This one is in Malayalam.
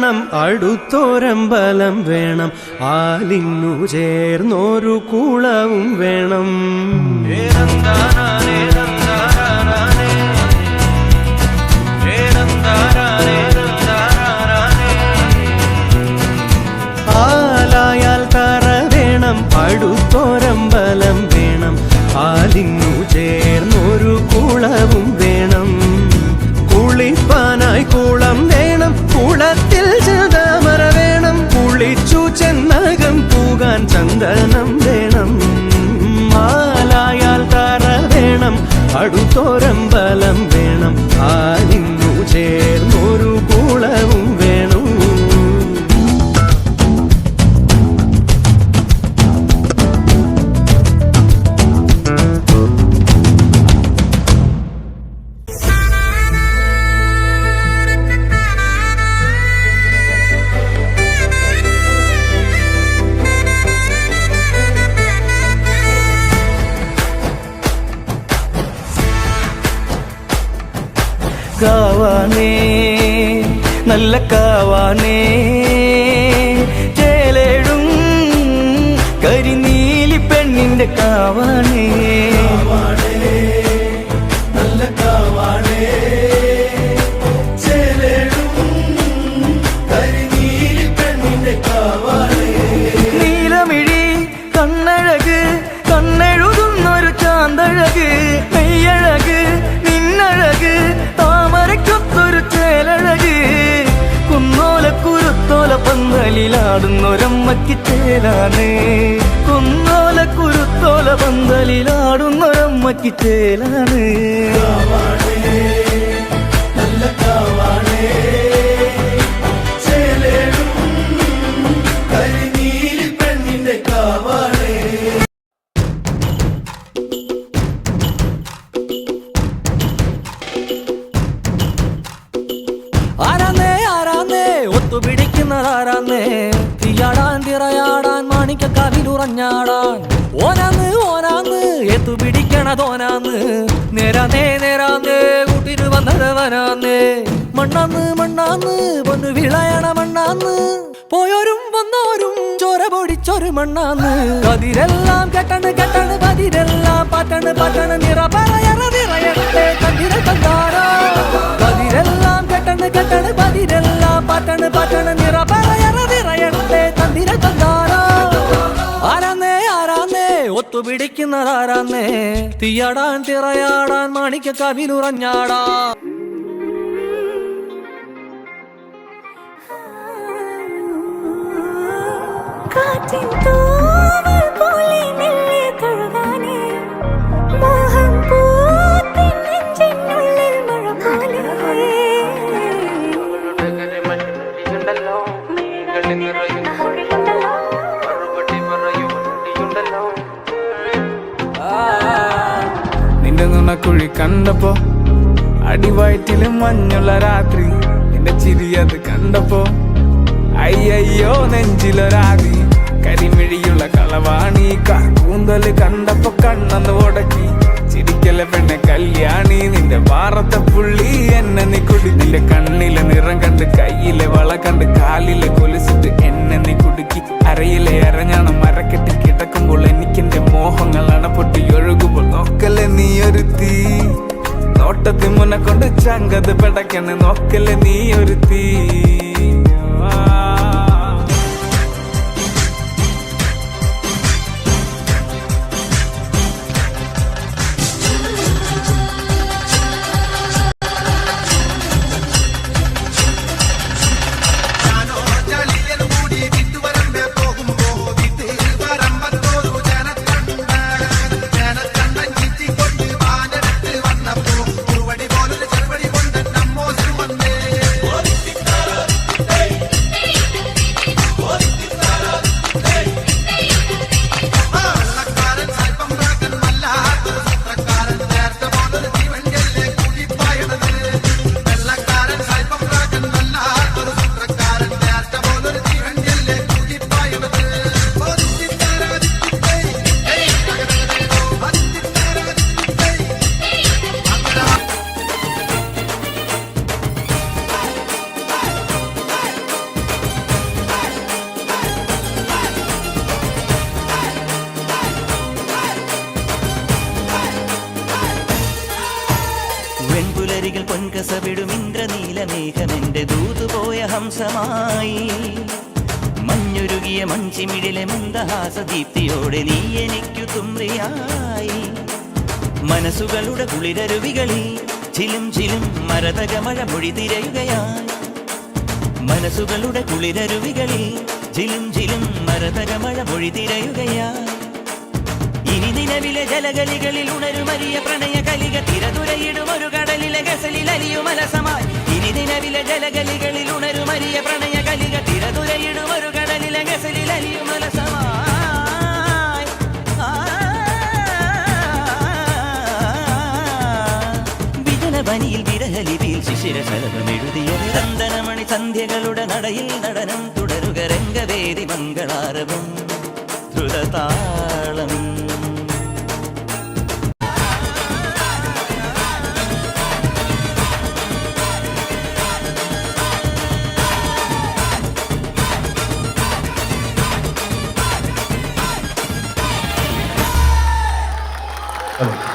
വേണം, അടുത്തൊരമ്പലം വേണം, ആലിന്നു ചേർന്നൊരു കുളവും വേണം. ആലായാൽ തറ വേണം, അടുത്തൊരമ്പലം വേണം, ആലിന്നു ചേർന്നൊരു കുളവും വേണം. കുളിപ്പാനായി കുളം വേണം, കുളത്തിൽ ചന്ദമര വേണം, കുളിച്ചു ചെന്നകം പൂകാൻ ചന്ദനം വേണം. ആലായാൽ തറ വേണം, അടുത്തൊരമ്പലം വേണം, ആലിന്നു ചേർന്നൊരു കുളവും വേണം. കാവാനേ നല്ല കാവാനേ, ചേലേടും കരിനീലി പെണ്ണിന്റെ കാവാനേ. നല്ല കാവാനേ, ചേലേടും കരിനീലി പെണ്ണിന്റെ കാവാനേ. നീലമിഴി കണ്ണഴക്, കണ്ണെഴുതുന്നൊരു ചാന്തഴക്, നെയ്യഴക് നിന്നഴക്, താമരക്കൊത്തൊരു ചേലഴക്, കുന്നോല കുരുത്തോല പന്തലിലാടുന്നൊരമ്മയ്ക്ക് ചേലാണ്, കുന്നോല കുരുത്തോല പന്തലിലാടുന്നൊരമ്മയ്ക്ക് ചേലാണ്. നല്ല കാവാണേ, ചേലേടും കരിനീലി പെണ്ണിന്റെ കാവാണേ. ആരാന്നേ ആരാന്നേ ഒത്തുപിടിക്കുന്നതാരാന്നേ, തീയാടാൻ തിറയാടാൻ മാണിക്കക്കാവിലുറഞ്ഞാടാൻ, ഓനാന്ന് ഓനാന്ന് എത്തുപിടിക്കണതോനാന്ന്, നേരാന്നേ നേരാന്നേ കൂട്ടിന് വന്നതവനാന്നേ. മണ്ണാന്ന് മണ്ണാന്ന് പൊന്നു വിളയണ മണ്ണാന്ന്, പോയോരും വന്നോരും ചോര പൊടിച്ചൊരു മണ്ണാന്ന്. കതിരെല്ലാം കെട്ടണ് കെട്ടണ് പതിരെല്ലാം പാറ്റണ് പാറ്റണ്, നിറ പറയണ നിറയട്ടെ കതിര കണ്ടാരോ. കതിരെല്ലാം കെട്ടണ് കെട്ടണ് പതിരെല്ലാം പാറ്റണ് പാറ്റണ്, നിറ പറയണ നിറയട്ടെ കതിര കണ്ടാരോ. ആരാന്നേ ആരാന്നേ ഒത്തുപിടിക്കുന്നതാരാന്നേ, തീയാടാൻ തിറയാടാൻ മാണിക്കക്കാവിലുറഞ്ഞാടാ. കാറ്റിൻ തൂവൽ പോലെ മെല്ലെ തഴുകാനേ, മോഹം പൂത്തിൻ നെഞ്ചിനുള്ളിൽ മഴ പോലെ. നിന്റെ നുണക്കുഴി കണ്ടപ്പോ, അടിവയറ്റിലും മഞ്ഞുള്ള രാത്രി, നിന്റെ ചിരി അത് കണ്ടപ്പോ, അയ്യോ നെഞ്ചിലൊരാതി, കരിമിഴിയുള്ള കളവാണി, കൂന്തല് കണ്ടപ്പോ കണ്ണന്ന് ഉടക്കി, ചിരിക്കല പെണ്ണെ കല്യാണി, നിന്റെ വാറത്തെ പുള്ളി എന്നെ നീ കുടി. നിന്റെ കണ്ണിലെ നിറം കണ്ട്, കയ്യിലെ വള കണ്ട്, കാലിലെ കൊലുസിട്ട് എന്നെ നീ കുടുക്കി. അരയിലെ അരഞ്ഞാണം മരക്കെട്ടി കിടക്കുമ്പോൾ എനിക്കെന്റെ മോഹങ്ങൾ അണപ്പൊട്ടി ഒഴുകുമ്പോൾ, നോക്കല്ലേ നീ ഒരു തീ, നോട്ടത്തിൽ മുന്നെ കൊണ്ട് ചങ്കത് പെടക്കണ്, നോക്കല്ലേ നീ ഒരു തീ. മന്ദഗസവിടും ഇന്ദ്രനീലമേഘമെന്റെ ദൂതുപോയ ഹംസമായി മഞ്ഞുരുകിയ മഞ്ചിമിഴിലെ മന്ദഹാസദീപ്തിയോടെ നീ എനിക്കു തുമ്രിയായി മനസ്സുകളുടെ കുളിരരുവികളിൽ ചിലും ചിലും മരതക മഴ മൊഴി തിരയുകയായി മനസ്സുകളുടെ കുളിരരുവികളിൽ ചിലും ചിലും മരതക മഴ മൊഴി തിരയുകയായി ഇനി നിലവിലെ ജലഗലികളിൽ ഉണരുമരിയ പ്രണയ കലിക തിരതുരയിടും ഒരു കടലിലെ ഗസലിൽ അലിയുമലസമായി ഇനി നിലവിലെ ജലഗലികളിൽ ഉണരുമരിയ പ്രണയ കലിക തിരതുരയിടും ഒരു കടലിലെ ഗസലിൽ അലിയുമലസമായി വിജനവനിയിൽ വിരഹലിപിയിൽ ശിശിരശലഭമെഴുതിയത് ചന്ദനമണി സന്ധ്യകളുടെ നടയിൽ നടനം തുടരുക രംഗവേദി മംഗളാരവം ദ്രുതതാളം Hello.